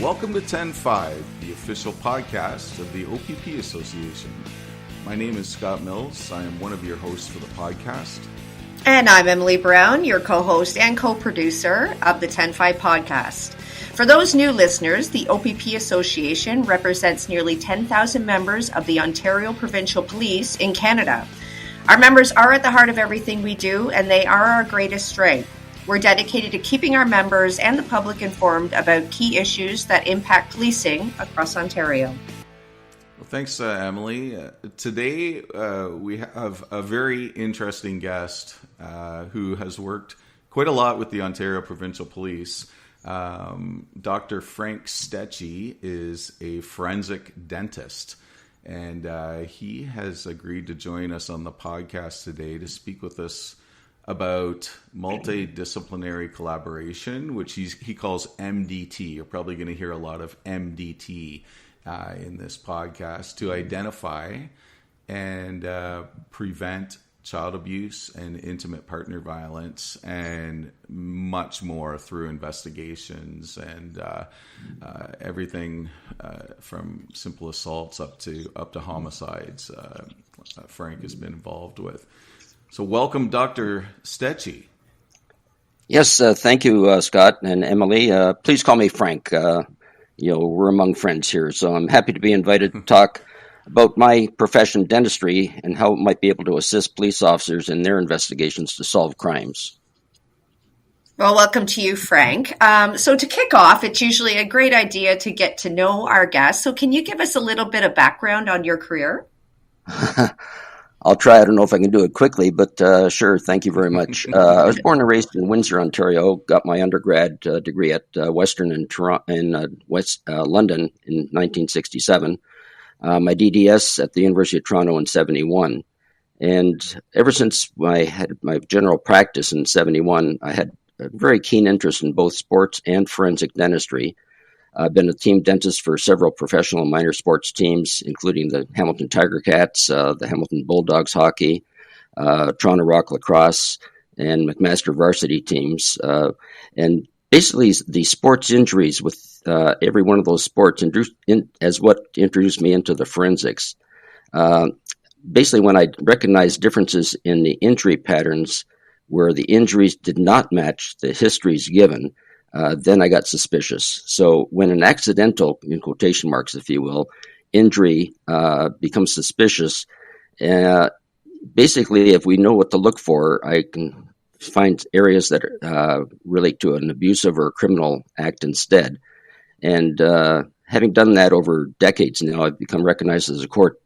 Welcome to 10-5, the official podcast of the OPP Association. My name is Scott Mills. I am one of your hosts for the podcast. And I'm Emily Brown, your co-host and co-producer of the 10-5 podcast. For those new listeners, the OPP Association represents nearly 10,000 members of the Ontario Provincial Police in Canada. Our members are at the heart of everything we do, and they are our greatest strength. We're dedicated to keeping our members and the public informed about key issues that impact policing across Ontario. Well, thanks, Emily. Today, we have a very interesting guest who has worked quite a lot with the Ontario Provincial Police. Dr. Frank Stechey is a forensic dentist, and he has agreed to join us on the podcast today to speak with us about multidisciplinary collaboration, which he calls MDT. You're probably going to hear a lot of MDT in this podcast, to identify and prevent child abuse and intimate partner violence, and much more through investigations and everything from simple assaults up to homicides. Frank has been involved with. So welcome, Dr. Stechey. Yes, thank you, Scott and Emily. Please call me Frank. We're among friends here, so I'm happy to be invited to talk about my profession, dentistry, and how it might be able to assist police officers in their investigations to solve crimes. Well, welcome to you, Frank. So to kick off, it's usually a great idea to get to know our guests. So can you give us a little bit of background on your career? I'll try. I don't know if I can do it quickly, but sure. Thank you very much. I was born and raised in Windsor, Ontario. Got my undergrad degree at Western in West London in 1967. My DDS at the University of Toronto in 71. And ever since I had my general practice in 71, I had a very keen interest in both sports and forensic dentistry. I've been a team dentist for several professional and minor sports teams, including the Hamilton Tiger Cats, the Hamilton Bulldogs hockey, Toronto Rock lacrosse, and McMaster varsity teams. And basically, the sports injuries with every one of those sports as what introduced me into the forensics. Basically, when I recognized differences in the injury patterns where the injuries did not match the histories given, then I got suspicious. So when an accidental, in quotation marks, if you will, injury becomes suspicious, basically, if we know what to look for, I can find areas that relate to an abusive or criminal act instead. And having done that over decades now, I've become recognized as a court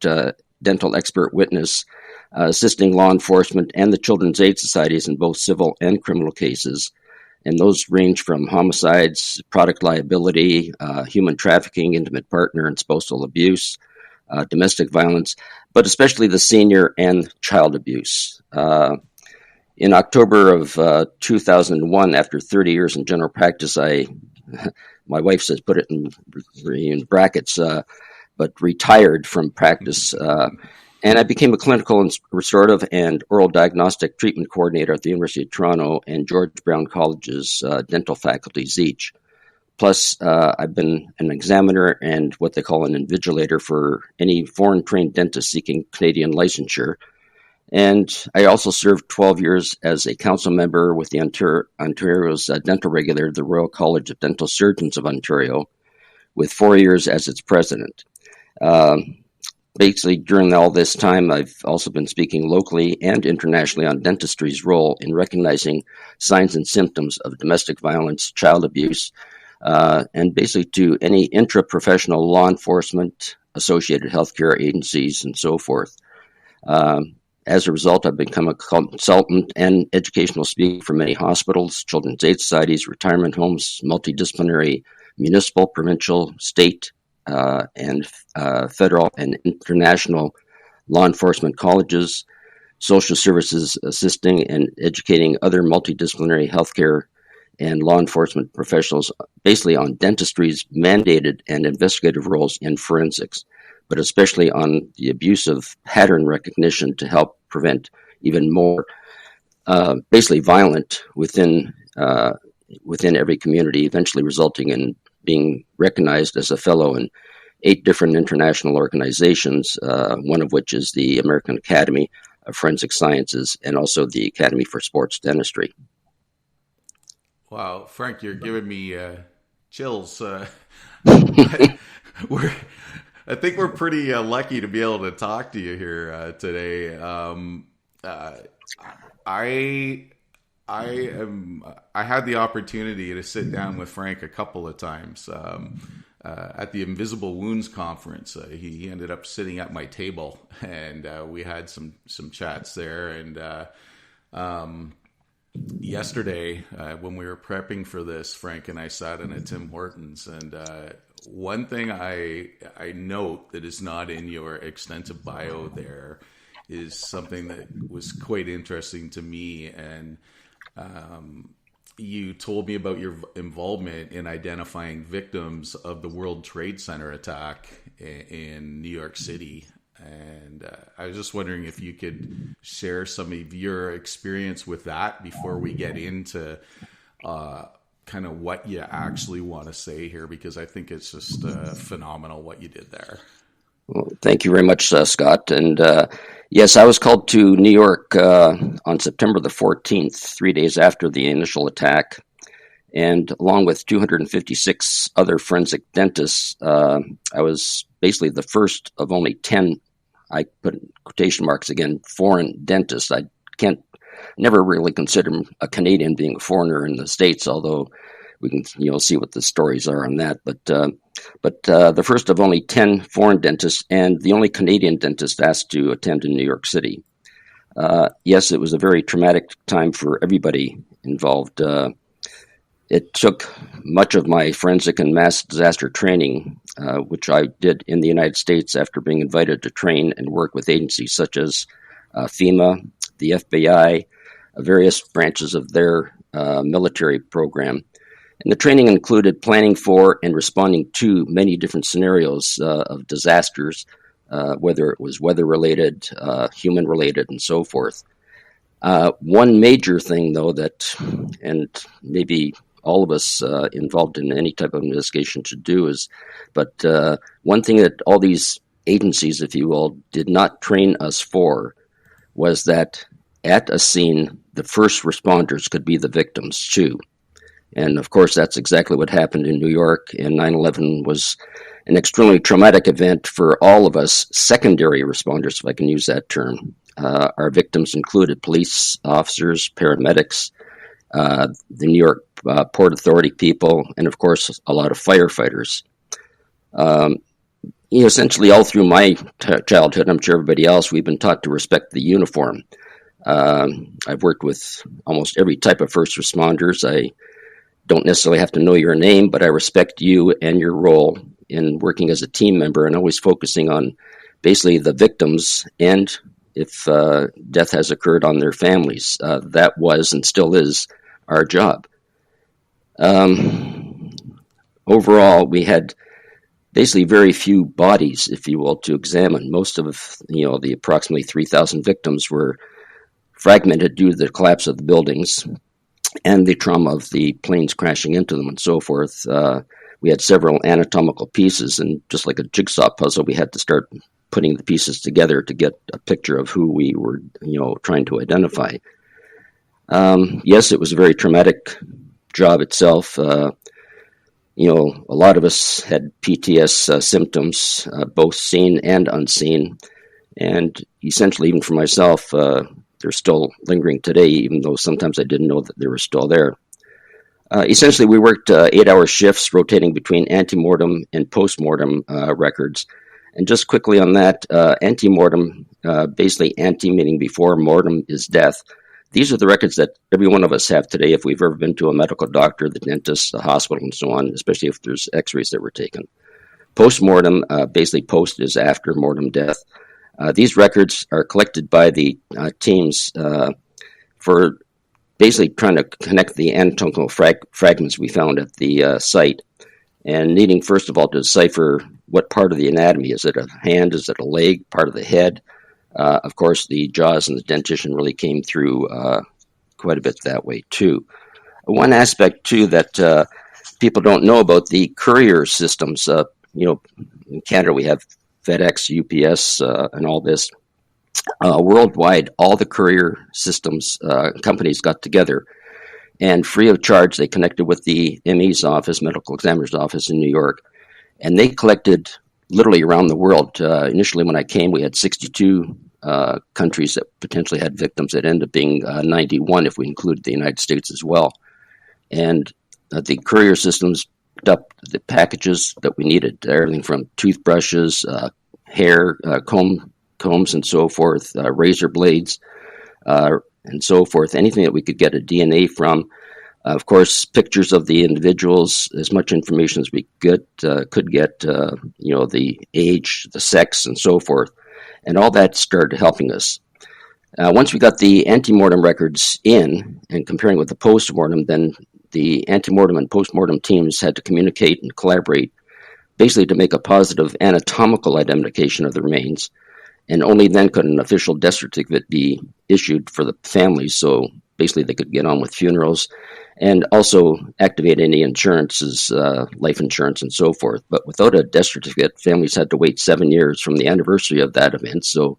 dental expert witness, assisting law enforcement and the Children's Aid Societies in both civil and criminal cases. And those range from homicides, product liability, human trafficking, intimate partner and spousal abuse, domestic violence, but especially the senior and child abuse. In October of 2001, after 30 years in general practice, my wife says put it in brackets, but retired from practice. And I became a clinical and restorative and oral diagnostic treatment coordinator at the University of Toronto and George Brown College's dental faculties each. Plus, I've been an examiner and what they call an invigilator for any foreign-trained dentist seeking Canadian licensure. And I also served 12 years as a council member with the Ontario's dental regulator, the Royal College of Dental Surgeons of Ontario, with 4 years as its president. Basically, during all this time, I've also been speaking locally and internationally on dentistry's role in recognizing signs and symptoms of domestic violence, child abuse, and basically to any intra-professional law enforcement, associated healthcare agencies, and so forth. As a result, I've become a consultant and educational speaker for many hospitals, Children's Aid Societies, retirement homes, multidisciplinary, municipal, provincial, state, and federal and international law enforcement colleges, social services assisting and educating other multidisciplinary healthcare and law enforcement professionals, basically on dentistry's mandated and investigative roles in forensics, but especially on the abuse of pattern recognition to help prevent even more basically violent within every community, eventually resulting in being recognized as a fellow in 8 different international organizations, one of which is the American Academy of Forensic Sciences and also the Academy for Sports Dentistry. Wow, Frank, you're giving me chills. I think we're pretty lucky to be able to talk to you here today. I had the opportunity to sit down with Frank a couple of times at the Invisible Wounds conference. He ended up sitting at my table, and we had some chats there. And yesterday, when we were prepping for this, Frank and I sat in a Tim Hortons, and one thing I note that is not in your extensive bio there is something that was quite interesting to me. And you told me about your involvement in identifying victims of the World Trade Center attack in New York City. And I was just wondering if you could share some of your experience with that before we get into kind of what you actually want to say here, because I think it's just phenomenal what you did there. Well, thank you very much, Scott. And yes, I was called to New York on September the 14th, 3 days after the initial attack. And along with 256 other forensic dentists, I was basically the first of only 10, I put in quotation marks again, foreign dentists. I never really consider a Canadian being a foreigner in the States, although we can see what the stories are on that. But the first of only 10 foreign dentists and the only Canadian dentist asked to attend in New York City. Yes, it was a very traumatic time for everybody involved. It took much of my forensic and mass disaster training, which I did in the United States after being invited to train and work with agencies such as FEMA, the FBI, various branches of their military program. And the training included planning for and responding to many different scenarios of disasters, whether it was weather-related, human-related, and so forth. One major thing, though, and maybe all of us involved in any type of investigation should do but one thing that all these agencies, if you will, did not train us for was that at a scene, the first responders could be the victims too. And of course, that's exactly what happened in New York, and 9/11 was an extremely traumatic event for all of us secondary responders, if I can use that term. Our victims included police officers, paramedics, the New York Port Authority people, and of course, a lot of firefighters. Essentially all through my childhood, I'm sure everybody else, we've been taught to respect the uniform. I've worked with almost every type of first responders. I don't necessarily have to know your name, but I respect you and your role in working as a team member and always focusing on basically the victims and if death has occurred on their families. That was and still is our job. Overall, we had basically very few bodies, if you will, to examine. Most of the approximately 3,000 victims were fragmented due to the collapse of the buildings and the trauma of the planes crashing into them and so forth. We had several anatomical pieces, and just like a jigsaw puzzle, we had to start putting the pieces together to get a picture of who we were, trying to identify. Yes, it was a very traumatic job itself. A lot of us had PTS symptoms, both seen and unseen, and essentially, even for myself, they're still lingering today, even though sometimes I didn't know that they were still there. Essentially, we worked 8-hour shifts, rotating between antemortem and postmortem records. And just quickly on that, antemortem, basically ante meaning before, mortem is death. These are the records that every one of us have today if we've ever been to a medical doctor, the dentist, the hospital, and so on, especially if there's x-rays that were taken. Postmortem, basically post is after mortem death. These records are collected by the teams for basically trying to connect the anatomical fragments we found at the site and needing, first of all, to decipher what part of the anatomy. Is it a hand? Is it a leg? Part of the head? Of course, the jaws and the dentition really came through quite a bit that way, too. One aspect, too, that people don't know about the courier systems. In Canada we have FedEx, UPS, and all this. Worldwide, all the courier systems companies got together, and free of charge, they connected with the ME's office, medical examiner's office in New York, and they collected literally around the world. Initially, when I came, we had 62 countries that potentially had victims. It ended up being 91 if we included the United States as well. And the courier systems picked up the packages that we needed, everything from toothbrushes, hair, combs and so forth, razor blades, and so forth, anything that we could get a DNA from. Of course, pictures of the individuals, as much information as we could get, the age, the sex, and so forth. And all that started helping us. Once we got the antemortem records in and comparing with the postmortem, then the antemortem and postmortem teams had to communicate and collaborate basically to make a positive anatomical identification of the remains. And only then could an official death certificate be issued for the families, so basically they could get on with funerals and also activate any insurances, life insurance and so forth. But without a death certificate, families had to wait 7 years from the anniversary of that event, so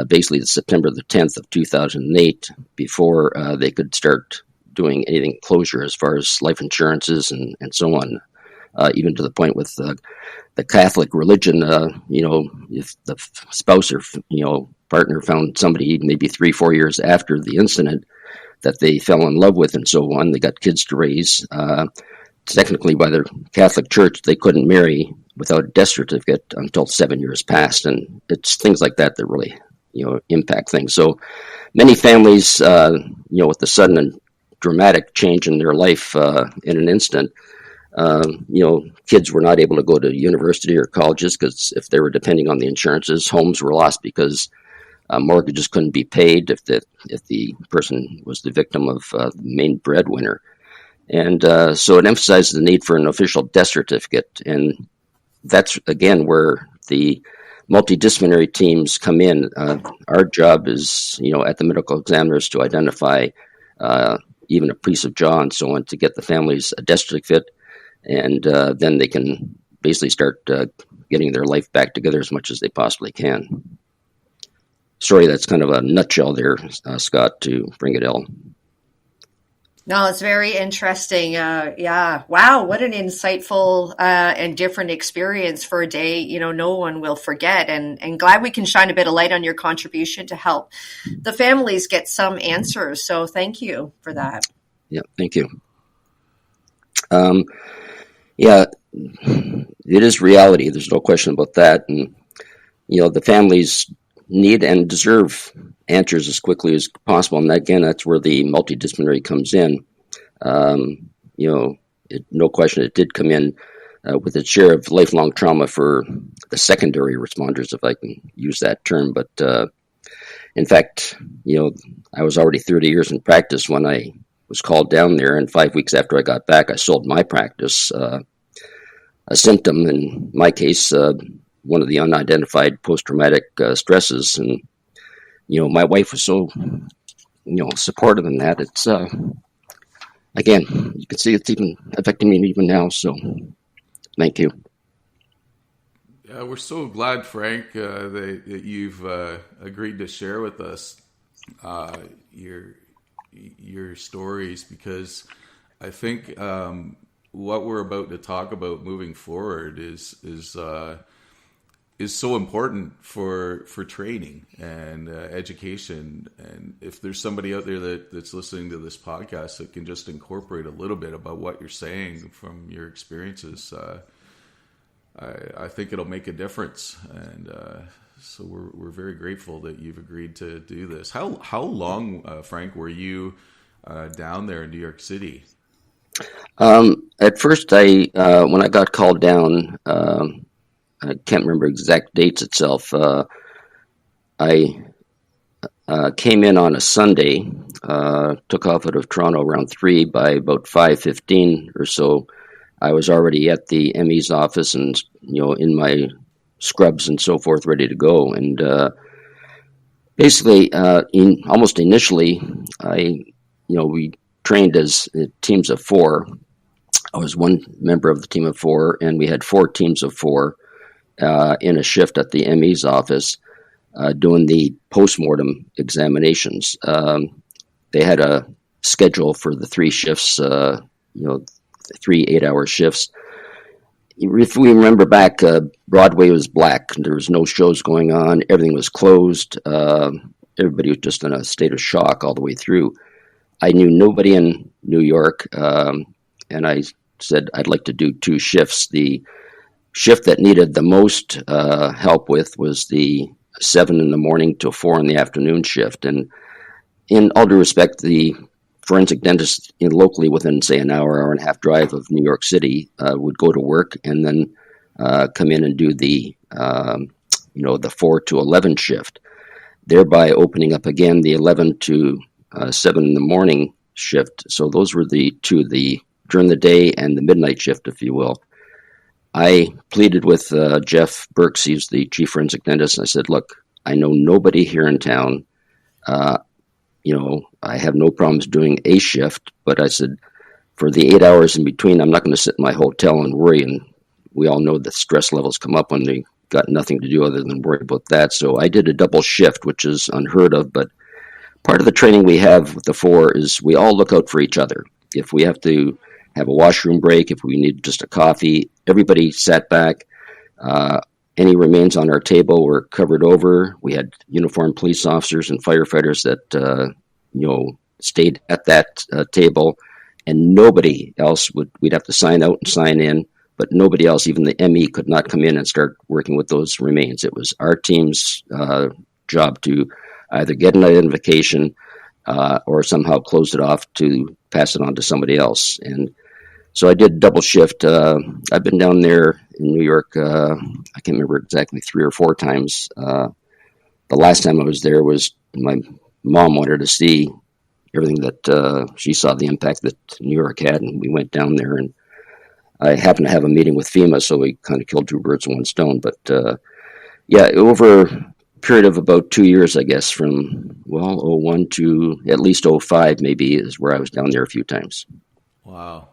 basically September the 10th of 2008, before they could start doing anything closure as far as life insurances and so on, even to the point with the Catholic religion, if the spouse or, partner found somebody maybe 3-4 years after the incident that they fell in love with and so on, they got kids to raise. Technically, by the Catholic Church, they couldn't marry without a death certificate until 7 years passed. And it's things like that that really, impact things. So many families, with the sudden and dramatic change in their life in an instant, kids were not able to go to university or colleges because if they were depending on the insurances, homes were lost because mortgages couldn't be paid if the person was the victim of the main breadwinner. And so it emphasizes the need for an official death certificate. And that's, again, where the multidisciplinary teams come in. Our job is, at the medical examiners to identify even a piece of jaw and so on to get the families a death certificate. And then they can basically start getting their life back together as much as they possibly can. Sorry, that's kind of a nutshell there, Scott, to bring it in. No, it's very interesting. Yeah. Wow. What an insightful and different experience for a day, no one will forget. And glad we can shine a bit of light on your contribution to help the families get some answers. So thank you for that. Yeah, thank you. Yeah, it is reality. There's no question about that. And, the families need and deserve answers as quickly as possible. And again, that's where the multidisciplinary comes in. No question, it did come in with its share of lifelong trauma for the secondary responders, if I can use that term. But in fact, I was already 30 years in practice when I was called down there. And 5 weeks after I got back, I sold my practice. A symptom, in my case, one of the unidentified post-traumatic stresses. And, my wife was so, supportive in that. It's, again, you can see it's even affecting me even now. So thank you. Yeah, we're so glad, Frank, that you've agreed to share with us your stories, because I think what we're about to talk about moving forward is so important for training and education. And if there's somebody out there that's listening to this podcast that can just incorporate a little bit about what you're saying from your experiences, I think it'll make a difference. And so we're very grateful that you've agreed to do this. How long, Frank, were you down there in New York City? At first, when I got called down, I can't remember exact dates itself. I came in on a Sunday, took off out of Toronto around 3. By about 5:15 or so, I was already at the ME's office and, in my scrubs and so forth, ready to go. And basically, almost initially, we trained as teams of 4. I was one member of the team of 4, and we had 4 teams of 4 in a shift at the ME's office doing the postmortem examinations. They had a schedule for the 3 shifts, 3 8-hour shifts. If we remember back, Broadway was black. There was no shows going on. Everything was closed. Everybody was just in a state of shock all the way through. I knew nobody in New York, and I said I'd like to do 2 shifts. The shift that needed the most help with was the 7 in the morning to 4 in the afternoon shift. And in all due respect, the forensic dentist locally within, say, an hour and a half drive of New York City would go to work and then come in and do the 4 to 11 shift, thereby opening up again the 11 to 7 in the morning shift. So those were the 2, the during the day and the midnight shift, if you will. I pleaded with Jeff Burks, he's the chief forensic dentist, and I said, look, I know nobody here in town. I have no problems doing a shift, but I said, for the 8 hours in between, I'm not going to sit in my hotel and worry. And we all know that stress levels come up when they got nothing to do other than worry about that. So I did a double shift, which is unheard of. But part of the training we have with the 4 is we all look out for each other. If we have to have a washroom break, if we need just a coffee, everybody sat back. Any remains on our table were covered over. We had uniformed police officers and firefighters that, stayed at that table, and nobody else we'd have to sign out and sign in, but nobody else, even the ME, could not come in and start working with those remains. It was our team's job to either get an identification or somehow close it off to pass it on to somebody else. And so I did double shift. I've been down there in New York, I can't remember exactly 3 or 4 times. The last time I was there was my mom wanted to see everything that she saw the impact that New York had, and we went down there, and I happened to have a meeting with FEMA, so we kind of killed 2 birds with 1 stone. But over a period of about 2 years, I guess, from 01 to at least 05 maybe is where I was down there a few times. Wow.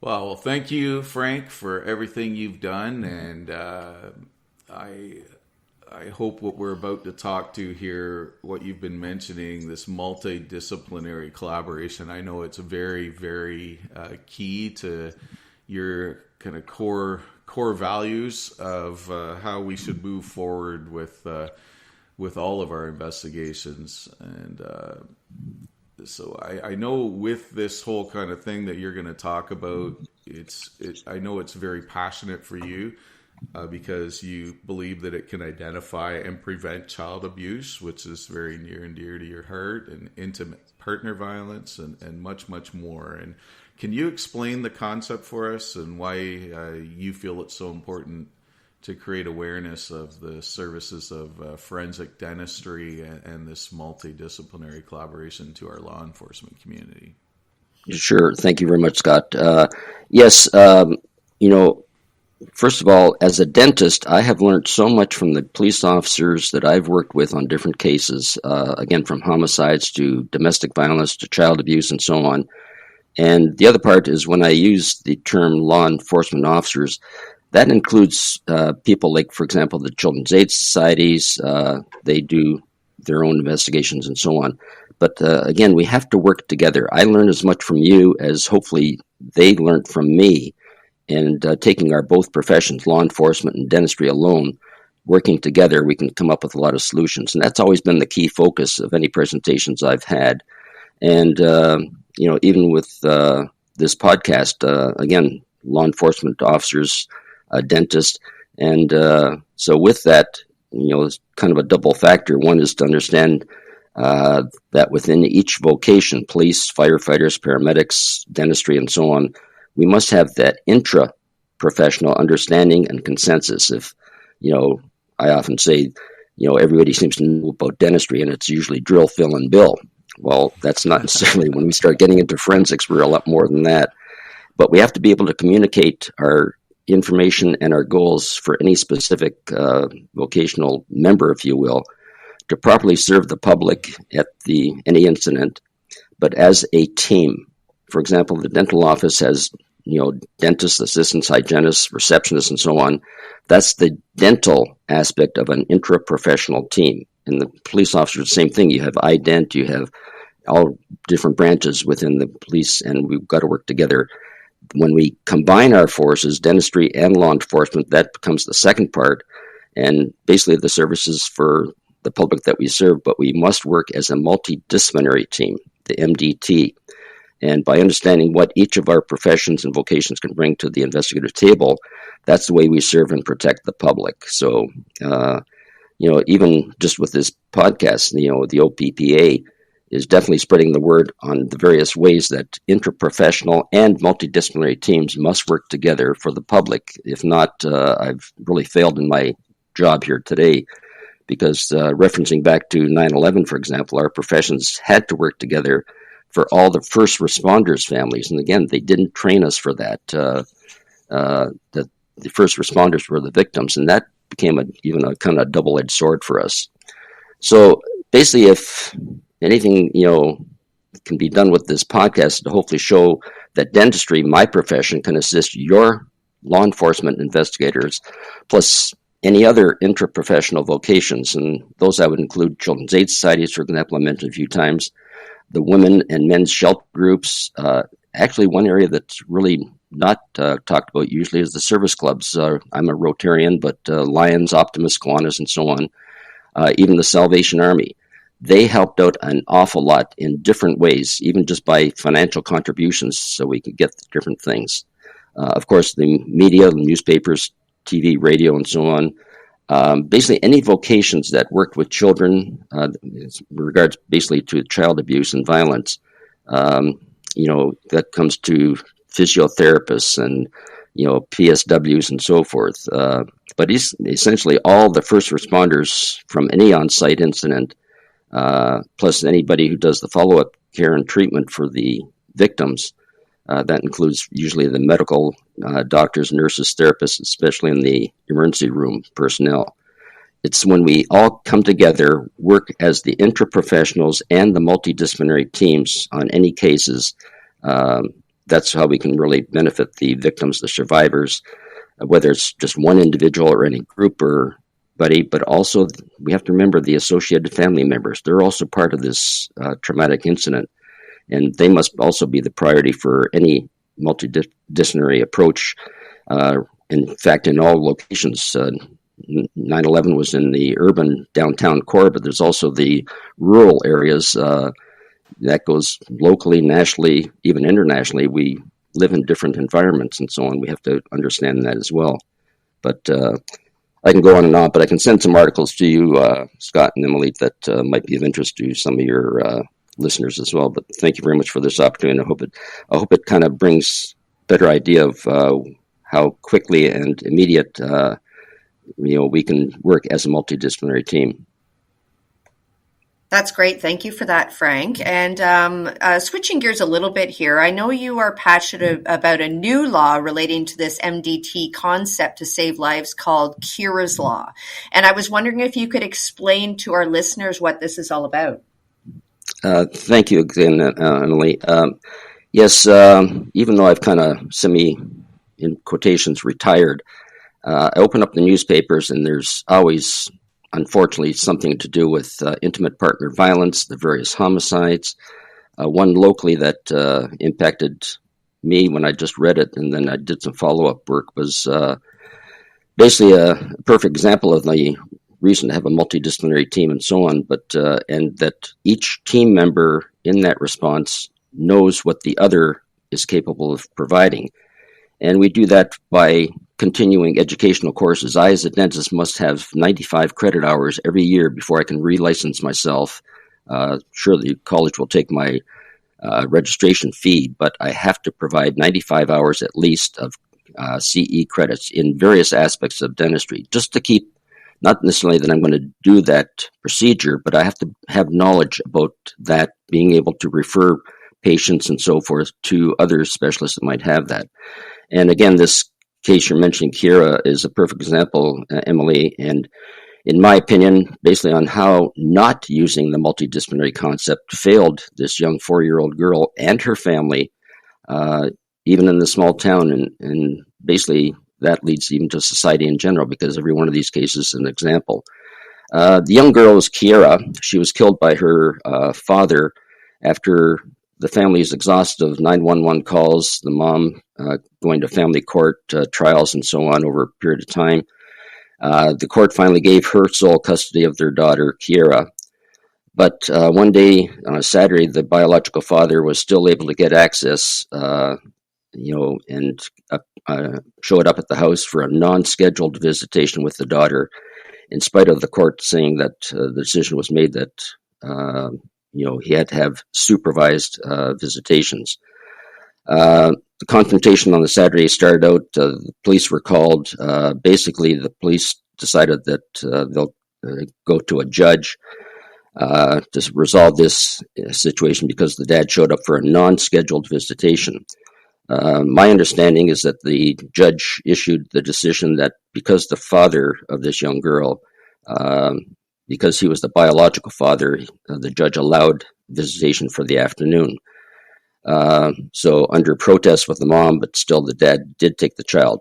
Well, thank you, Frank, for everything you've done, and I hope what we're about to talk to here, what you've been mentioning, this multidisciplinary collaboration, I know it's very, very key to your kind of core values of how we should move forward with all of our investigations. And so I know with this whole kind of thing that you're going to talk about, I know it's very passionate for you. Because you believe that it can identify and prevent child abuse, which is very near and dear to your heart, and intimate partner violence, and much, much more. And can you explain the concept for us and why you feel it's so important to create awareness of the services of forensic dentistry and this multidisciplinary collaboration to our law enforcement community? Sure. Thank you very much, Scott. Yes, first of all, as a dentist, I have learned so much from the police officers that I've worked with on different cases, again, from homicides to domestic violence to child abuse and so on. And the other part is when I use the term law enforcement officers, that includes people like, for example, the Children's Aid Societies. They do their own investigations and so on. But again, we have to work together. I learn as much from you as hopefully they learned from me. And taking our both professions, law enforcement and dentistry alone, working together, we can come up with a lot of solutions. And that's always been the key focus of any presentations I've had. And, even with this podcast, again, law enforcement officers, dentists. And so with that, it's kind of a double factor. One is to understand that within each vocation, police, firefighters, paramedics, dentistry, and so on, we must have that intra-professional understanding and consensus. If, I often say, everybody seems to know about dentistry and it's usually drill, fill, and bill. Well, that's not necessarily, when we start getting into forensics, we're a lot more than that. But we have to be able to communicate our information and our goals for any specific vocational member, if you will, to properly serve the public at any incident, but as a team. For example, the dental office has, dentists, assistants, hygienists, receptionists, and so on. That's the dental aspect of an intra-professional team. And the police officers, the same thing. You have ident, you have all different branches within the police, and we've got to work together. When we combine our forces, dentistry and law enforcement, that becomes the second part, and basically the services for the public that we serve, but we must work as a multidisciplinary team, the MDT. And by understanding what each of our professions and vocations can bring to the investigative table, that's the way we serve and protect the public. So, even just with this podcast, the OPPA is definitely spreading the word on the various ways that interprofessional and multidisciplinary teams must work together for the public. If not, I've really failed in my job here today, because referencing back to 9/11, for example, our professions had to work together for all the first responders' families. And again, they didn't train us for that. The first responders were the victims, and that became even a kind of double-edged sword for us. So basically, if anything, can be done with this podcast to hopefully show that dentistry, my profession, can assist your law enforcement investigators, plus any other intraprofessional vocations. And those I would include children's aid societies, for example, I mentioned a few times, the women and men's shelter groups. Actually, one area that's really not talked about usually is the service clubs. I'm a Rotarian, but Lions, Optimus, Kiwanis, and so on, even the Salvation Army. They helped out an awful lot in different ways, even just by financial contributions, so we could get different things. Of course, the media, the newspapers, TV, radio, and so on. Basically, any vocations that worked with children, in regards basically to child abuse and violence, that comes to physiotherapists and, PSWs and so forth. But essentially all the first responders from any on-site incident, plus anybody who does the follow-up care and treatment for the victims. That includes usually the medical doctors, nurses, therapists, especially in the emergency room personnel. It's when we all come together, work as the intraprofessionals and the multidisciplinary teams on any cases. That's how we can really benefit the victims, the survivors, whether it's just one individual or any group or buddy, but also we have to remember the associated family members. They're also part of this traumatic incident, and they must also be the priority for any multidisciplinary approach. In fact, in all locations, 9/11 was in the urban downtown core, but there's also the rural areas. That goes locally, nationally, even internationally. We live in different environments and so on. We have to understand that as well. But I can go on and on, but I can send some articles to you, Scott and Emily, that might be of interest to some of your listeners as well. But thank you very much for this opportunity. I hope it kind of brings better idea of how quickly and immediate we can work as a multidisciplinary team. That's great. Thank you for that, Frank. And switching gears a little bit here, I know you are passionate about a new law relating to this MDT concept to save lives called Kira's Law. And I was wondering if you could explain to our listeners what this is all about. Thank you again, Emily. Yes, even though I've kind of in quotations, retired, I open up the newspapers and there's always, unfortunately, something to do with intimate partner violence, the various homicides. One locally that impacted me when I just read it, and then I did some follow-up work, was basically a perfect example of the reason to have a multidisciplinary team and so on, but and that each team member in that response knows what the other is capable of providing. And we do that by continuing educational courses. I, as a dentist, must have 95 credit hours every year before I can relicense myself. Sure, the college will take my registration fee, but I have to provide 95 hours at least of CE credits in various aspects of dentistry, just to keep, not necessarily that I'm going to do that procedure, but I have to have knowledge about that, being able to refer patients and so forth to other specialists that might have that. And again, this case you're mentioning, Kira, is a perfect example, Emily, and in my opinion, basically on how not using the multidisciplinary concept failed this young 4-year-old girl and her family. even in the small town, and basically that leads even to society in general, because every one of these cases is an example. The young girl was Kiera. She was killed by her father after the family's exhaustive 911 calls, the mom going to family court trials and so on over a period of time. The court finally gave her sole custody of their daughter, Kiera. But one day, on a Saturday, the biological father was still able to get access, and showed up at the house for a non-scheduled visitation with the daughter, in spite of the court saying that the decision was made that he had to have supervised visitations. The confrontation on the Saturday started out. The police were called. Basically, the police decided that they'll go to a judge to resolve this situation because the dad showed up for a non-scheduled visitation. My understanding is that the judge issued the decision that because the father of this young girl, because he was the biological father, the judge allowed visitation for the afternoon. So under protest with the mom, but still the dad did take the child.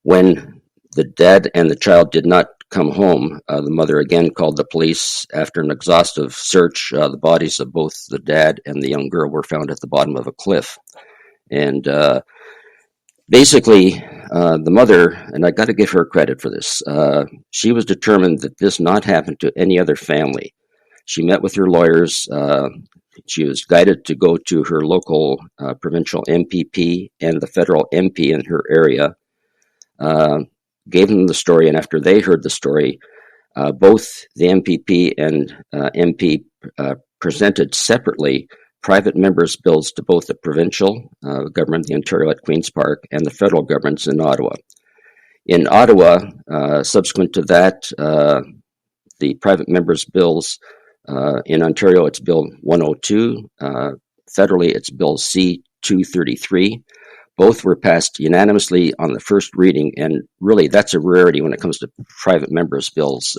When the dad and the child did not come home, the mother again called the police. After an exhaustive search, the bodies of both the dad and the young girl were found at the bottom of a cliff. And basically, the mother, and I got to give her credit for this, she was determined that this not happen to any other family. She met with her lawyers. She was guided to go to her local provincial MPP and the federal MP in her area, gave them the story, and after they heard the story, both the MPP and MP presented separately private members' bills to both the provincial government, the Ontario at Queen's Park, and the federal governments in Ottawa. In Ottawa, subsequent to that, the private members' bills, in Ontario, it's Bill 102. Federally, it's Bill C-233. Both were passed unanimously on the first reading, and really that's a rarity when it comes to private members' bills.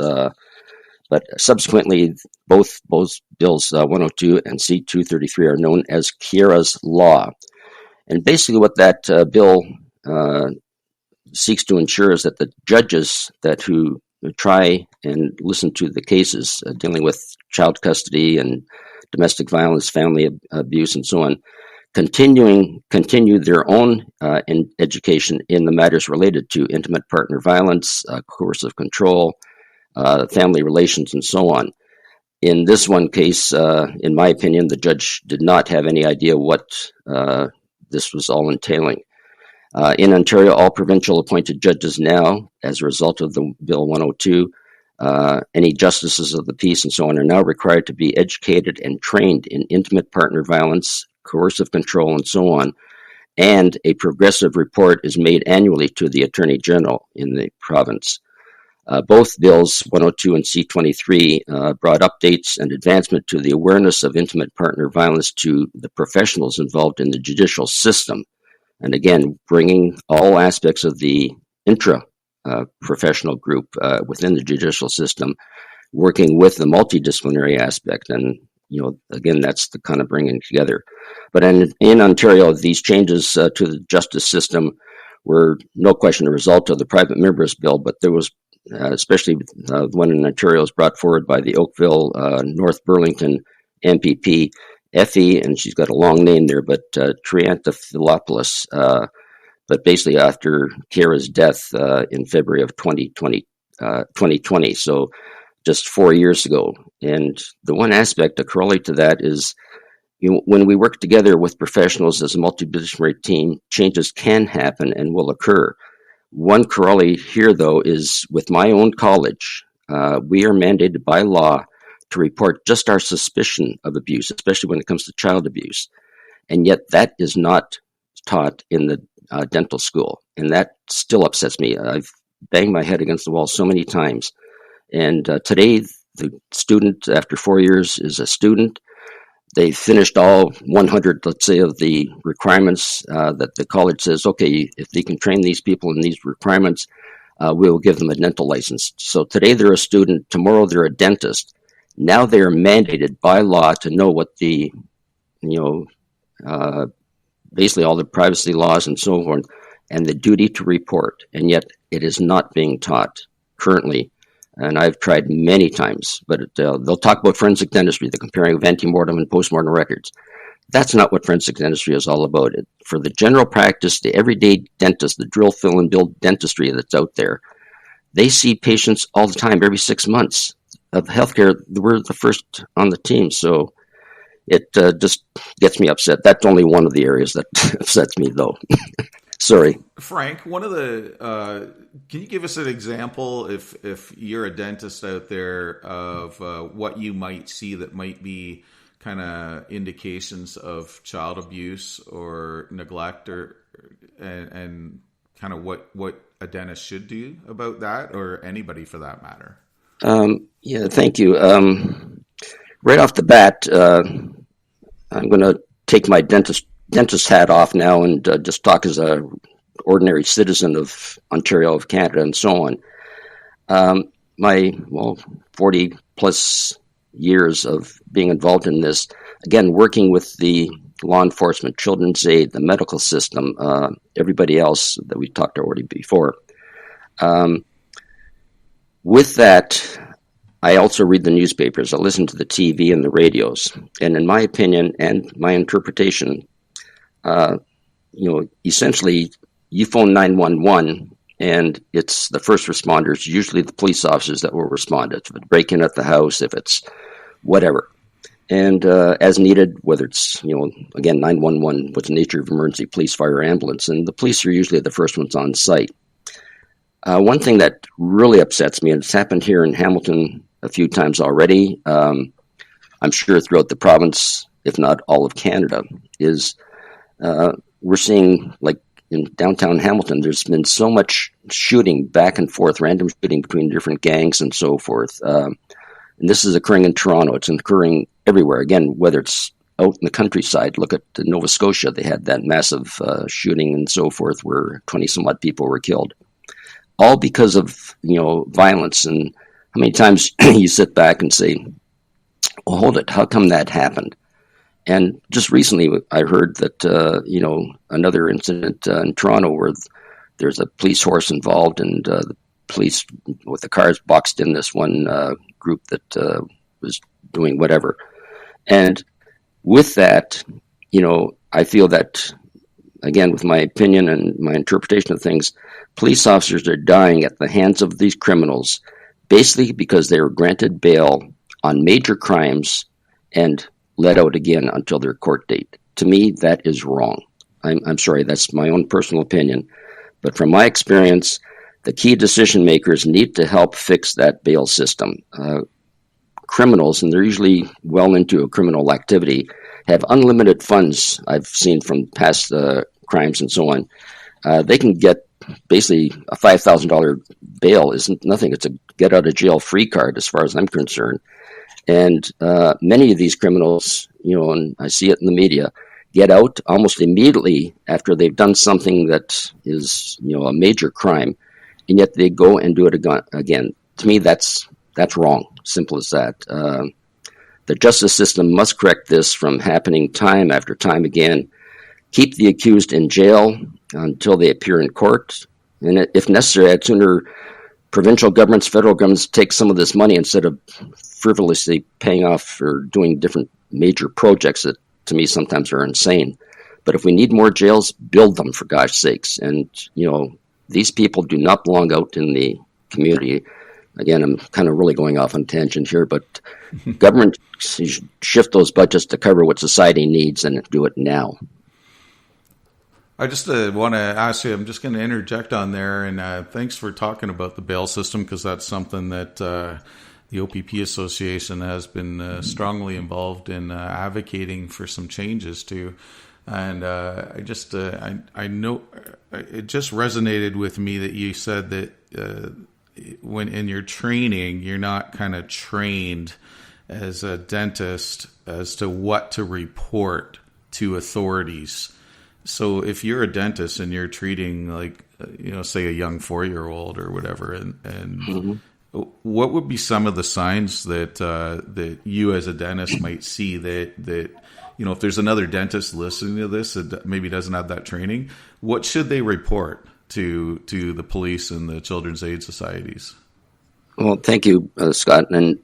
But subsequently, both bills 102 and C-233 are known as Kiera's Law. And basically what that bill seeks to ensure is that the judges who try and listen to the cases dealing with child custody and domestic violence, family abuse, and so on, continue their own education in the matters related to intimate partner violence, coercive control, family relations, and so on. In this one case, in my opinion, the judge did not have any idea what this was all entailing. In Ontario, all provincial appointed judges now, as a result of the Bill 102, any justices of the peace and so on are now required to be educated and trained in intimate partner violence, coercive control, and so on. And a progressive report is made annually to the Attorney General in the province. Both bills, 102 and C-23, brought updates and advancement to the awareness of intimate partner violence to the professionals involved in the judicial system. And again, bringing all aspects of the intra-professional group within the judicial system, working with the multidisciplinary aspect. And, again, that's the kind of bringing together. But in Ontario, these changes to the justice system were no question a result of the private members' bill, but there was especially the one in Ontario was brought forward by the Oakville, North Burlington MPP, Effie, and she's got a long name there, but Triantafilopoulos. But basically after Kiera's death in February of 2020, so just 4 years ago. And the one aspect, a corollary to that is, when we work together with professionals as a multidisciplinary team, changes can happen and will occur. One corollary here, though, is with my own college, we are mandated by law to report just our suspicion of abuse, especially when it comes to child abuse. And yet that is not taught in the dental school. And that still upsets me. I've banged my head against the wall so many times. And today, the student, after 4 years, is a student. They finished all 100, let's say, of the requirements that the college says, okay, if they can train these people in these requirements, we will give them a dental license. So today they're a student, tomorrow they're a dentist. Now they are mandated by law to know what the, basically all the privacy laws and so forth, and the duty to report. And yet it is not being taught currently. And I've tried many times, but they'll talk about forensic dentistry, the comparing of antemortem and postmortem records. That's not what forensic dentistry is all about. For the general practice, the everyday dentist, the drill, fill, and build dentistry that's out there, they see patients all the time, every 6 months of healthcare. We're the first on the team, so it just gets me upset. That's only one of the areas that upsets me, though. Sorry. Frank, one of the can you give us an example, if you're a dentist out there, of what you might see that might be kind of indications of child abuse or neglect, and kind of what a dentist should do about that, or anybody for that matter? Yeah, thank you. Right off the bat, I'm going to take my dentist hat off now and just talk as a ordinary citizen of Ontario, of Canada, and so on. My 40 plus years of being involved in this, again, working with the law enforcement, children's aid, the medical system, everybody else that we talked already before. With that, I also read the newspapers. I listen to the TV and the radios. And in my opinion and my interpretation, essentially you phone 911 and it's the first responders, usually the police officers, that will respond. If it's break-in at the house, if it's whatever. And as needed, whether it's, again, 911, what's the nature of emergency, police, fire, ambulance, and the police are usually the first ones on site. One thing that really upsets me, and it's happened here in Hamilton a few times already, I'm sure throughout the province, if not all of Canada, is we're seeing, like in downtown Hamilton, there's been so much shooting back and forth, random shooting between different gangs and so forth. And this is occurring in Toronto. It's occurring everywhere. Again, whether it's out in the countryside, look at Nova Scotia, they had that massive shooting and so forth where 20-some-odd people were killed. All because of, violence. And how many times you sit back and say, well, hold it, how come that happened? And just recently I heard that, another incident in Toronto where there's a police horse involved, and the police with the cars boxed in this one group that was doing whatever. And with that, I feel that, again, with my opinion and my interpretation of things, police officers are dying at the hands of these criminals, basically because they were granted bail on major crimes and let out again until their court date. To me, that is wrong. I'm sorry, that's my own personal opinion. But from my experience, the key decision makers need to help fix that bail system. Criminals, and they're usually well into a criminal activity, have unlimited funds. I've seen from past crimes and so on. They can get basically a $5,000 bail isn't nothing. It's a get out of jail free card as far as I'm concerned. And many of these criminals, and I see it in the media, get out almost immediately after they've done something that is, a major crime, and yet they go and do it again. To me, that's wrong. Simple as that. The justice system must correct this from happening time after time again. Keep the accused in jail until they appear in court, and if necessary, I'd sooner provincial governments, federal governments take some of this money instead of frivolously paying off or doing different major projects that, to me, sometimes are insane. But if we need more jails, build them, for gosh sakes. And, these people do not belong out in the community. Again, I'm kind of really going off on tangent here, but government should shift those budgets to cover what society needs and do it now. I just want to ask you, I'm just going to interject on there, and thanks for talking about the bail system, because that's something that the OPP Association has been strongly involved in advocating for some changes to. And I know it just resonated with me that you said that when in your training, you're not kind of trained as a dentist as to what to report to authorities. So if you're a dentist and you're treating, like, say a young 4-year-old or whatever, and what would be some of the signs that that you as a dentist might see that if there's another dentist listening to this that maybe doesn't have that training, what should they report to the police and the children's aid societies? Well, thank you, Scott. And,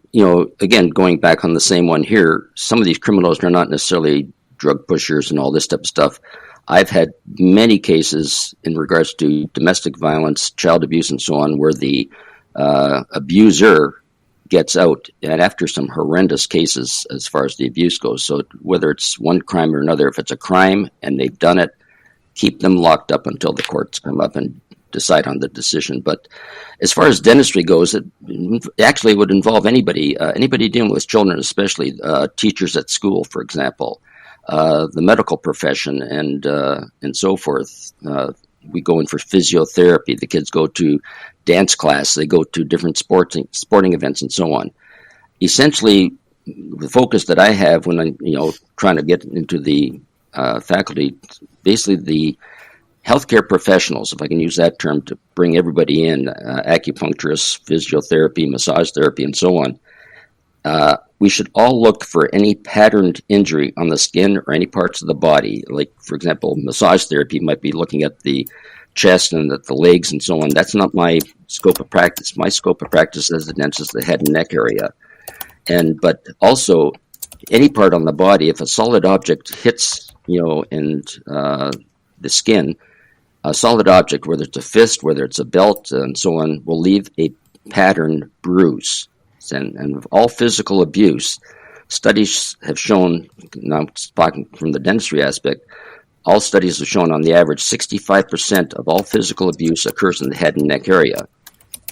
again, going back on the same one here, some of these criminals are not necessarily drug pushers and all this type of stuff. I've had many cases in regards to domestic violence, child abuse, and so on, where the abuser gets out, and after some horrendous cases as far as the abuse goes. So whether it's one crime or another, if it's a crime and they've done it, keep them locked up until the courts come up and decide on the decision. But as far as dentistry goes, it actually would involve anybody dealing with children, especially teachers at school, for example, the medical profession, and so forth. We go in for physiotherapy. The kids go to dance class. They go to different sporting events and so on. Essentially, the focus that I have when I'm trying to get into the faculty, basically the healthcare professionals, if I can use that term to bring everybody in, acupuncturists, physiotherapy, massage therapy, and so on. We should all look for any patterned injury on the skin or any parts of the body. Like, for example, massage therapy might be looking at the chest and at the legs and so on. That's not my scope of practice. My scope of practice as a dentist is the head and neck area. But also, any part on the body, if a solid object hits, in the skin, a solid object, whether it's a fist, whether it's a belt, and so on, will leave a patterned bruise. And of all physical abuse, studies have shown, now speaking from the dentistry aspect, all studies have shown on the average 65% of all physical abuse occurs in the head and neck area.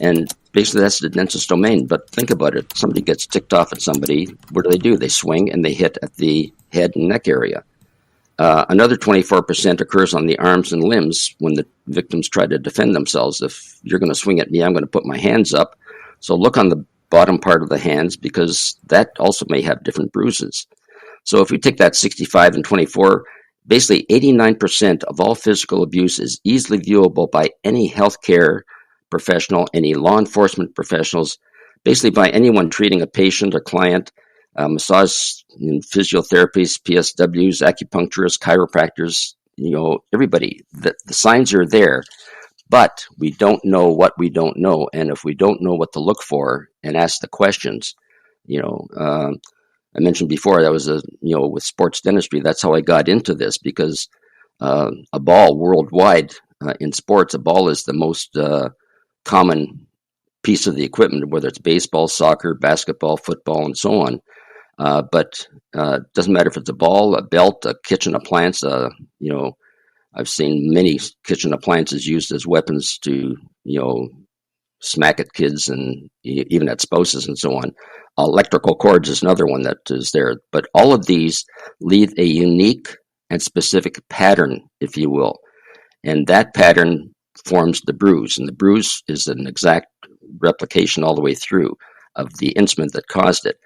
And basically that's the dentist's domain. But think about it. Somebody gets ticked off at somebody. What do? They swing and they hit at the head and neck area. Another 24% occurs on the arms and limbs when the victims try to defend themselves. If you're going to swing at me, I'm going to put my hands up. So look on the bottom part of the hands, because that also may have different bruises. So if we take that 65 and 24, basically 89% of all physical abuse is easily viewable by any healthcare professional, any law enforcement professionals, basically by anyone treating a patient, a client, massage and physiotherapists, PSWs, acupuncturists, chiropractors, everybody. The signs are there. But we don't know what we don't know, and if we don't know what to look for and ask the questions, I mentioned before that was with sports dentistry. That's how I got into this, because a ball worldwide in sports, a ball is the most common piece of the equipment, whether it's baseball, soccer, basketball, football, and so on. But it doesn't matter if it's a ball, a belt, a kitchen appliance, I've seen many kitchen appliances used as weapons to, smack at kids and even at spouses and so on. Electrical cords is another one that is there. But all of these leave a unique and specific pattern, if you will. And that pattern forms the bruise. And the bruise is an exact replication all the way through of the instrument that caused it.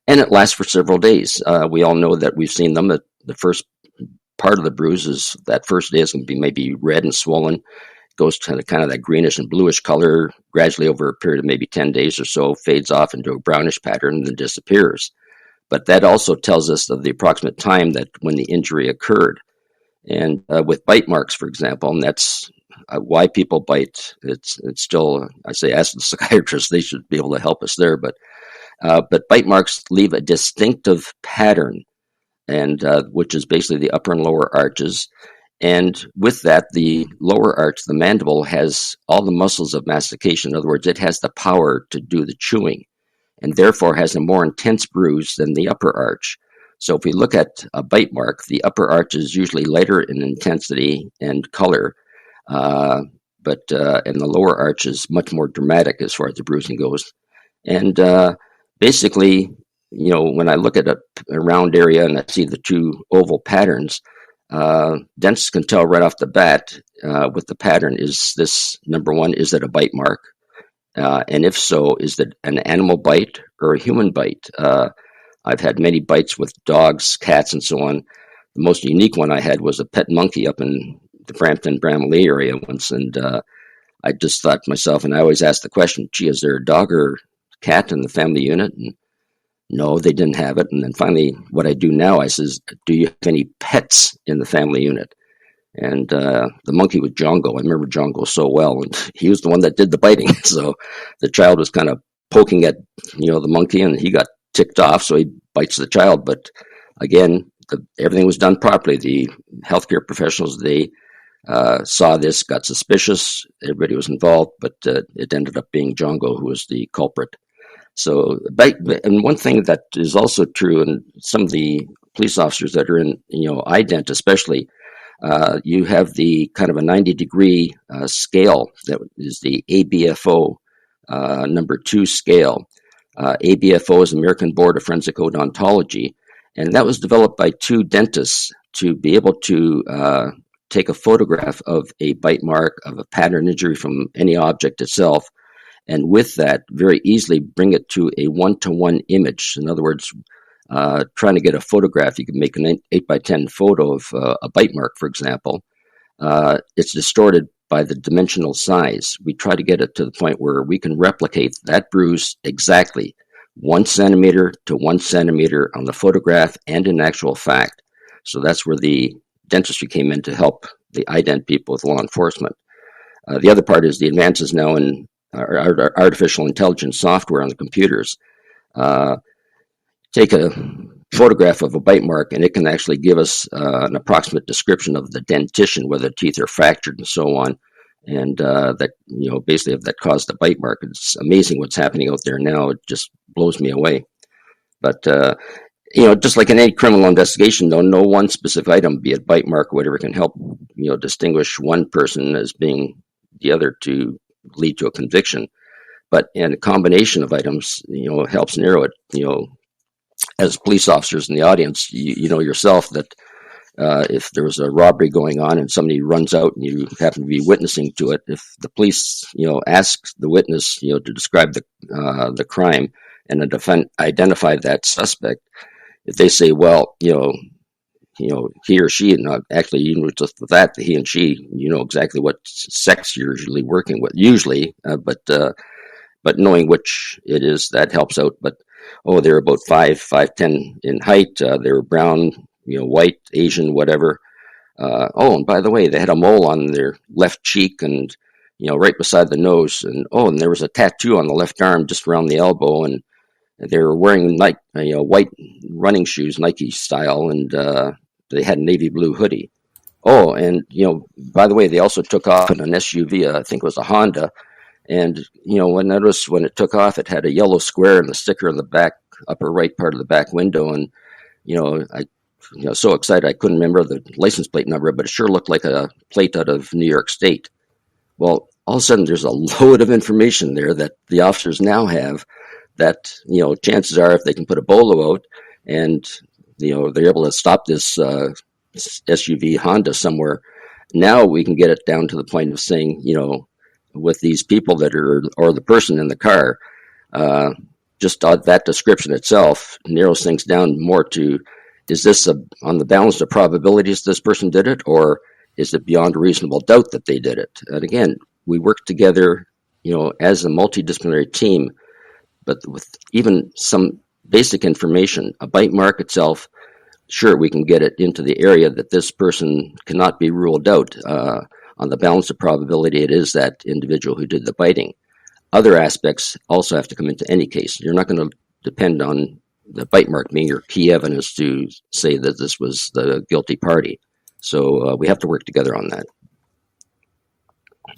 And it lasts for several days. We all know that we've seen them. The first part of the bruise is that first day is going to be maybe red and swollen, goes to kind of that greenish and bluish color, gradually over a period of maybe 10 days or so, fades off into a brownish pattern and then disappears. But that also tells us of the approximate time that when the injury occurred. And with bite marks, for example, and that's why people bite, it's still, I say, ask the psychiatrist, they should be able to help us there. But bite marks leave a distinctive pattern, and which is basically the upper and lower arches. And with that, the lower arch, the mandible, has all the muscles of mastication. In other words, it has the power to do the chewing, and therefore has a more intense bruise than the upper arch. So if we look at a bite mark, the upper arch is usually lighter in intensity and color, and the lower arch is much more dramatic as far as the bruising goes. And basically, when I look at a round area and I see the two oval patterns, dentists can tell right off the bat with the pattern, is this, number one, is it a bite mark? And if so, is it an animal bite or a human bite? I've had many bites with dogs, cats, and so on. The most unique one I had was a pet monkey up in the Brampton, Bramalea area once, and I just thought to myself, and I always ask the question, gee, is there a dog or cat in the family unit? And no, they didn't have it. And then finally, what I do now, I says, do you have any pets in the family unit? And the monkey was Jongo. I remember Jongo so well, and he was the one that did the biting. So the child was kind of poking at, the monkey, and he got ticked off, so he bites the child. But again, everything was done properly. The healthcare professionals, they saw this, got suspicious. Everybody was involved, but it ended up being Jongo who was the culprit. So, and one thing that is also true, and some of the police officers that are in, ident especially, you have the kind of a 90-degree scale that is the ABFO number 2 scale. ABFO is American Board of Forensic Odontology, and that was developed by 2 dentists to be able to take a photograph of a bite mark, of a pattern injury from any object itself, and with that, very easily bring it to a 1-to-1 image. In other words, trying to get a photograph, you can make an 8x10 photo of a bite mark, for example. It's distorted by the dimensional size. We try to get it to the point where we can replicate that bruise exactly 1 centimeter to 1 centimeter on the photograph and in actual fact. So that's where the dentistry came in to help the ident people with law enforcement. The other part is the advances now in artificial intelligence software on the computers. Take a photograph of a bite mark, and it can actually give us an approximate description of the dentition, whether the teeth are fractured and so on, and that basically if that caused the bite mark. It's amazing what's happening out there now. It just blows me away. But just like in any criminal investigation, though, no one specific item, be it bite mark or whatever, can help distinguish one person as being the other to lead to a conviction. But in a combination of items, helps narrow it. As police officers in the audience, you know yourself that if there was a robbery going on and somebody runs out and you happen to be witnessing to it, if the police, ask the witness, to describe the crime and identify that suspect, if they say, well, he or she, and actually, just that he and she, exactly what sex you're usually working with, but knowing which it is, that helps out. But they're about 5'10" in height. They were brown, white, Asian, whatever. And by the way, they had a mole on their left cheek and, right beside the nose. And there was a tattoo on the left arm just around the elbow. And they were wearing white running shoes, Nike style, and they had a navy blue hoodie. And by the way, they also took off in an SUV. I think it was a Honda. And, notice when it took off, it had a yellow square and the sticker in the back, upper right part of the back window. And, I so excited I couldn't remember the license plate number, but it sure looked like a plate out of New York State. Well, all of a sudden there's a load of information there that the officers now have that, chances are if they can put a bolo out and, they're able to stop this SUV Honda somewhere, now we can get it down to the point of saying, with these people that are, or the person in the car, just that description itself narrows things down more to, is this on the balance of probabilities this person did it, or is it beyond a reasonable doubt that they did it? And again, we work together, as a multidisciplinary team, but with even some basic information, a bite mark itself, sure, we can get it into the area that this person cannot be ruled out. On the balance of probability, it is that individual who did the biting. Other aspects also have to come into any case. You're not going to depend on the bite mark being your key evidence to say that this was the guilty party. So we have to work together on that.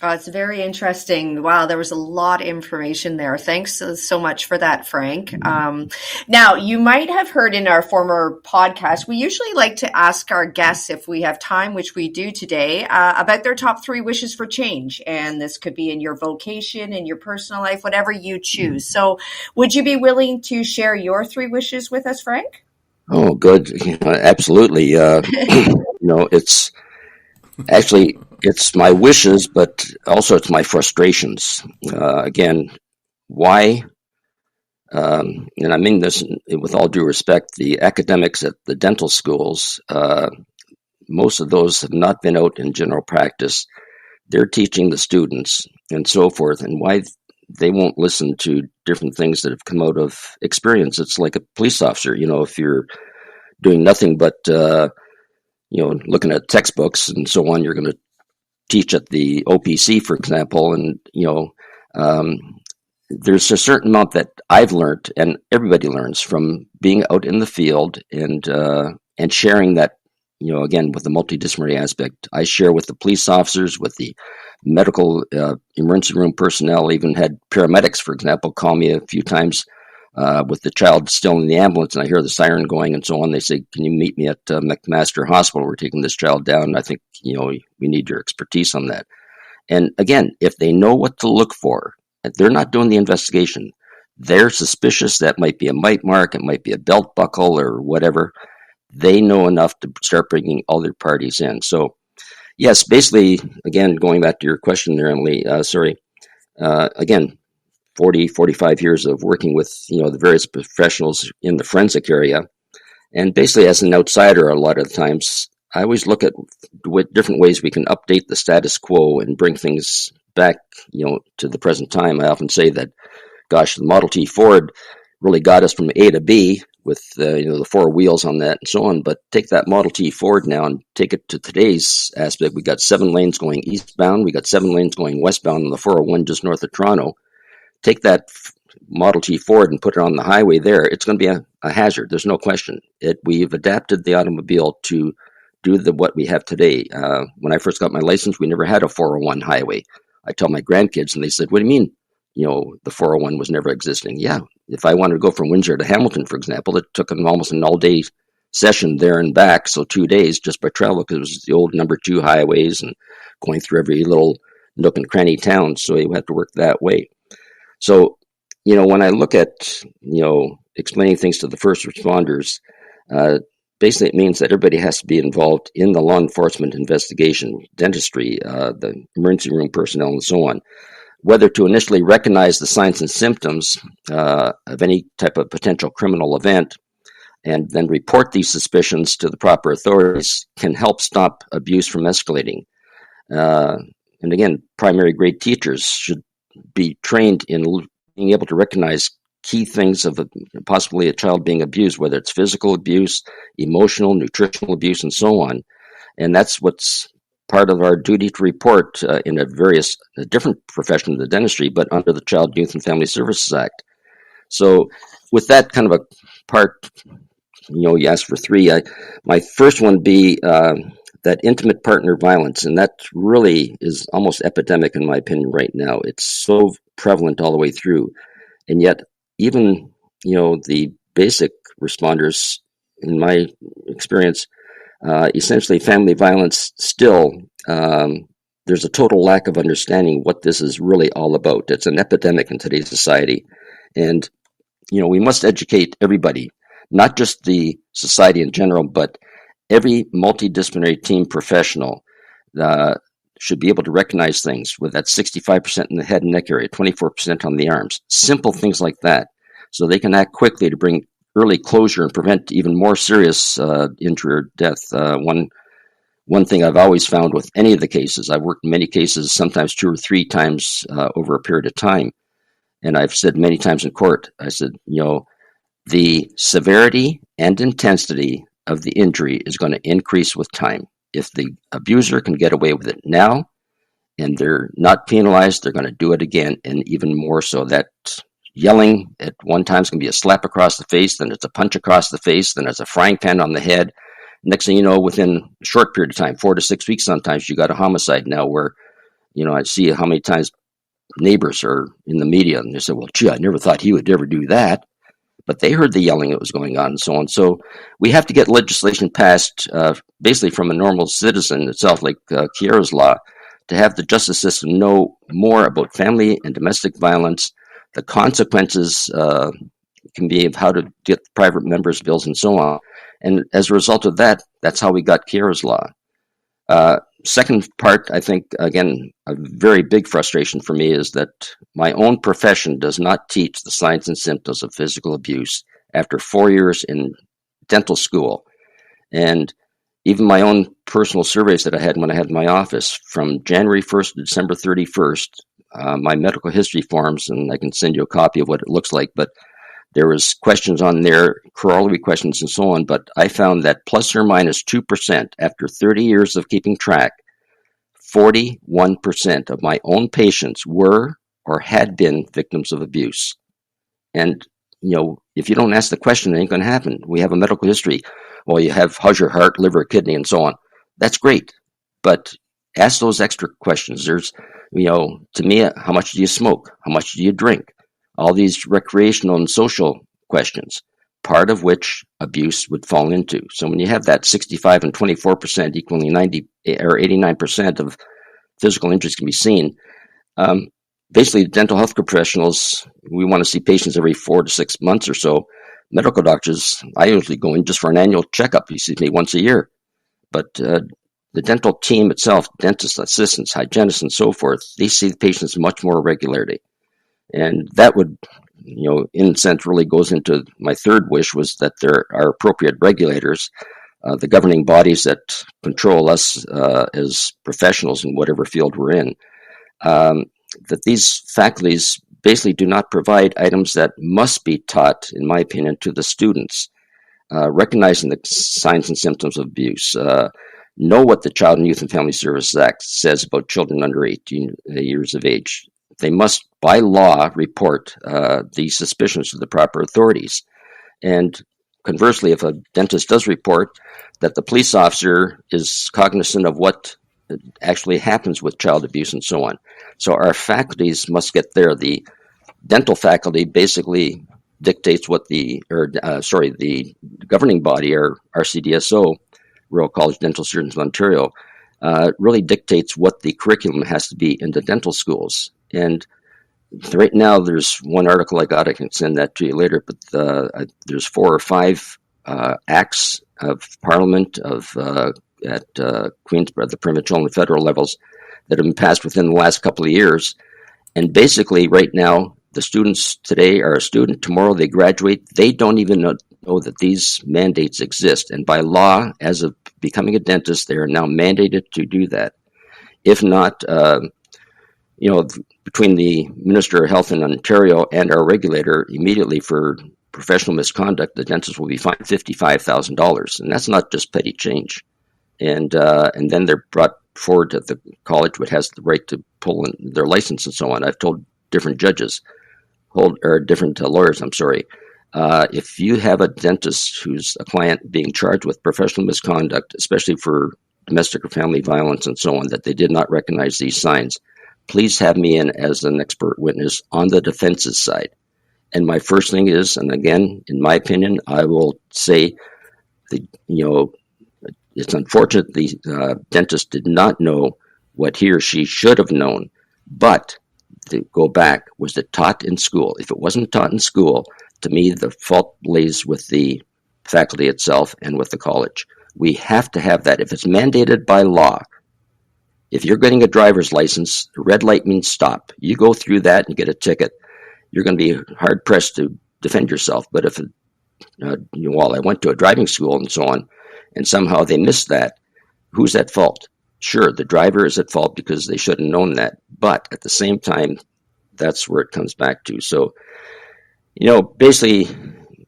It's very interesting. Wow, there was a lot of information there. Thanks so much for that, Frank. Now, you might have heard in our former podcast, we usually like to ask our guests, if we have time, which we do today, about their top 3 wishes for change. And this could be in your vocation, in your personal life, whatever you choose. So would you be willing to share your 3 wishes with us, Frank? Oh, good. Absolutely. It's actually... It's my wishes, but also it's my frustrations. Again, why? And I mean this with all due respect, the academics at the dental schools, most of those have not been out in general practice. They're teaching the students, and so forth, and why they won't listen to different things that have come out of experience. It's like a police officer. If you're doing nothing but looking at textbooks and so on, you're going to teach at the OPC, for example, and there's a certain amount that I've learned, and everybody learns from being out in the field and sharing that. Again, with the multidisciplinary aspect, I share with the police officers, with the medical emergency room personnel. Even had paramedics, for example, call me a few times with the child still in the ambulance, and I hear the siren going and so on. They say, "Can you meet me at McMaster Hospital? We're taking this child down. I think we need your expertise on that." And again, if they know what to look for, they're not doing the investigation. They're suspicious that might be a mite mark, it might be a belt buckle or whatever. They know enough to start bringing other parties in. So, yes, basically, again, going back to your question there, Emily, again, 40, 45 years of working with, the various professionals in the forensic area. And basically, as an outsider, a lot of times, I always look at different ways we can update the status quo and bring things back, to the present time. I often say that, gosh, the Model T Ford really got us from A to B with the four wheels on that and so on. But take that Model T Ford now and take it to today's aspect. We got 7 lanes going eastbound. We got 7 lanes going westbound on the 401 just north of Toronto. Take that Model T Ford and put it on the highway there. It's going to be a hazard. There's no question. We've adapted the automobile to do what we have today. When I first got my license, we never had a 401 highway. I tell my grandkids, and they said, "What do you mean? The 401 was never existing?" Yeah, if I wanted to go from Windsor to Hamilton, for example, it took almost an all-day session there and back, so 2 days just by travel, because it was the old number 2 highways and going through every little nook and cranny town, so you have to work that way. So, when I look at, explaining things to the first responders, basically it means that everybody has to be involved in the law enforcement investigation, dentistry, the emergency room personnel, and so on. Whether to initially recognize the signs and symptoms of any type of potential criminal event and then report these suspicions to the proper authorities can help stop abuse from escalating. And again, primary grade teachers should be trained in being able to recognize key things of possibly a child being abused, whether it's physical abuse, emotional, nutritional abuse, and so on. And that's what's part of our duty to report in a different profession of the dentistry, but under the Child, Youth, and Family Services Act. So with that kind of a part, you asked for 3. My first one be that intimate partner violence, and that really is almost epidemic in my opinion right now. It's so prevalent all the way through, and yet even the basic responders, in my experience, essentially family violence still, there's a total lack of understanding what this is really all about. It's an epidemic in today's society, and we must educate everybody, not just the society in general, but every multidisciplinary team professional should be able to recognize things with that 65% in the head and neck area, 24% on the arms, simple things like that, so they can act quickly to bring early closure and prevent even more serious injury or death. One thing I've always found with any of the cases, I've worked in many cases, sometimes 2 or 3 times over a period of time, and I've said many times in court, I said, the severity and intensity of the injury is going to increase with time. If the abuser can get away with it now and they're not penalized, they're going to do it again, and even more so. That yelling at one time is going to be a slap across the face, then it's a punch across the face, then it's a frying pan on the head. Next thing you know, within a short period of time, 4 to 6 weeks sometimes, you got a homicide now where, I see how many times neighbors are in the media and they say, "Well, gee, I never thought he would ever do that." But they heard the yelling that was going on and so on. So we have to get legislation passed basically from a normal citizen itself, like Kiera's law, to have the justice system know more about family and domestic violence, the consequences can be of how to get private members' bills and so on. And as a result of that, that's how we got Kiera's law. Second part, I think, again, a very big frustration for me is that my own profession does not teach the signs and symptoms of physical abuse after 4 years in dental school. And even my own personal surveys that I had when I had my office, from January 1st to December 31st, my medical history forms, and I can send you a copy of what it looks like, but there was questions on there, corollary questions and so on, but I found that plus or minus 2% after 30 years of keeping track, 41% of my own patients were or had been victims of abuse. And, if you don't ask the question, it ain't going to happen. We have a medical history. Well, you have, how's your heart, liver, kidney, and so on. That's great. But ask those extra questions. There's, to me, how much do you smoke? How much do you drink? All these recreational and social questions, part of which abuse would fall into. So when you have that 65 and 24% equaling 90 or 89% of physical injuries can be seen, basically dental health professionals, we want to see patients every 4 to 6 months or so. Medical doctors, I usually go in just for an annual checkup. He sees me once a year. But the dental team itself, dentists, assistants, hygienists, and so forth, they see the patients much more regularly. And that would, in a sense, really goes into my third wish, was that there are appropriate regulators, the governing bodies that control us as professionals in whatever field we're in, that these faculties basically do not provide items that must be taught, in my opinion, to the students, recognizing the signs and symptoms of abuse, know what the Child and Youth and Family Services Act says about children under 18 years of age. They must, by law, report these suspicions to the proper authorities. And conversely, if a dentist does report, that the police officer is cognizant of what actually happens with child abuse and so on. So our faculties must get there. The dental faculty basically dictates what the governing body, or RCDSO, Royal College Dental Surgeons of Ontario, really dictates what the curriculum has to be in the dental schools. And right now, there's one article I got. I can send that to you later. But there's 4 or 5 acts of Parliament at Queensborough, the provincial and federal levels, that have been passed within the last couple of years. And basically, right now, the students today are a student. Tomorrow, they graduate. They don't even know that these mandates exist. And by law, as of becoming a dentist, they are now mandated to do that. If not, between the Minister of Health in Ontario and our regulator, immediately for professional misconduct, the dentist will be fined $55,000, and that's not just petty change. And then they're brought forward to the college, which has the right to pull in their license and so on. I've told different different lawyers, if you have a dentist who's a client being charged with professional misconduct, especially for domestic or family violence and so on, that they did not recognize these signs, please have me in as an expert witness on the defense's side. And my first thing is, and again, in my opinion, I will say, it's unfortunate the dentist did not know what he or she should have known, but to go back, was it taught in school? If it wasn't taught in school, to me, the fault lays with the faculty itself and with the college. We have to have that. If it's mandated by law, if you're getting a driver's license, the red light means stop. You go through that and get a ticket, you're going to be hard-pressed to defend yourself. But if, I went to a driving school and so on, and somehow they missed that, who's at fault? Sure, the driver is at fault because they should have known that. But at the same time, that's where it comes back to. So, basically,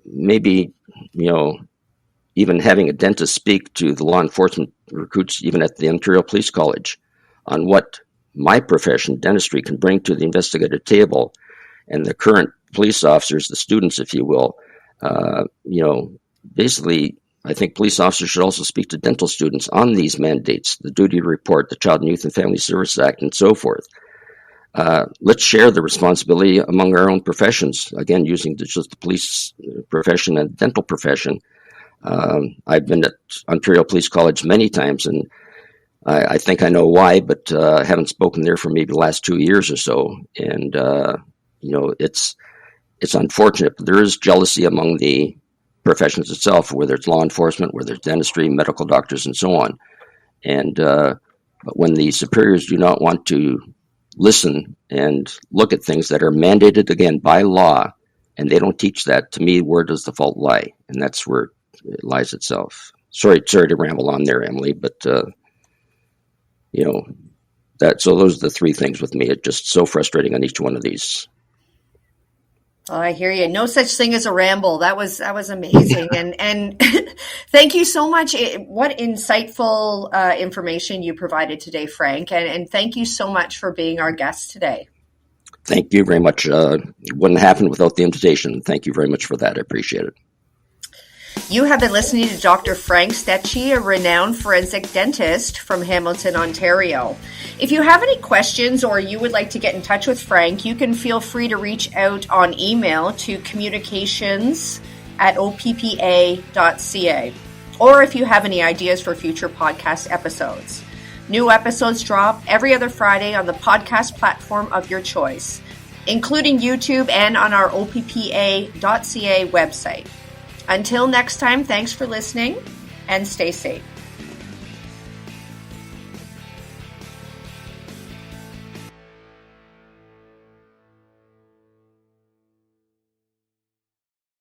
maybe, even having a dentist speak to the law enforcement recruits, even at the Ontario Police College, on what my profession, dentistry, can bring to the investigative table, and the current police officers, the students, if you will, basically, I think police officers should also speak to dental students on these mandates, the duty to report, the Child and Youth and Family Services Act, and so forth. Let's share the responsibility among our own professions, again, using just the police profession and dental profession. I've been at Ontario Police College many times, and I think I know why, but haven't spoken there for maybe the last 2 years or so. And, it's unfortunate, but there is jealousy among the professions itself, whether it's law enforcement, whether it's dentistry, medical doctors, and so on. And but when the superiors do not want to listen and look at things that are mandated, again, by law, and they don't teach that, to me, where does the fault lie? And that's where it lies itself. Sorry to ramble on there, Emily, but, So those are the three things with me. It's just so frustrating on each one of these. Oh, I hear you. No such thing as a ramble. That was amazing. And thank you so much. What insightful information you provided today, Frank. And thank you so much for being our guest today. Thank you very much. It wouldn't happen without the invitation. Thank you very much for that. I appreciate it. You have been listening to Dr. Frank Stechey, a renowned forensic dentist from Hamilton, Ontario. If you have any questions or you would like to get in touch with Frank, you can feel free to reach out on email to communications@oppa.ca, or if you have any ideas for future podcast episodes. New episodes drop every other Friday on the podcast platform of your choice, including YouTube and on our oppa.ca website. Until next time, thanks for listening and stay safe.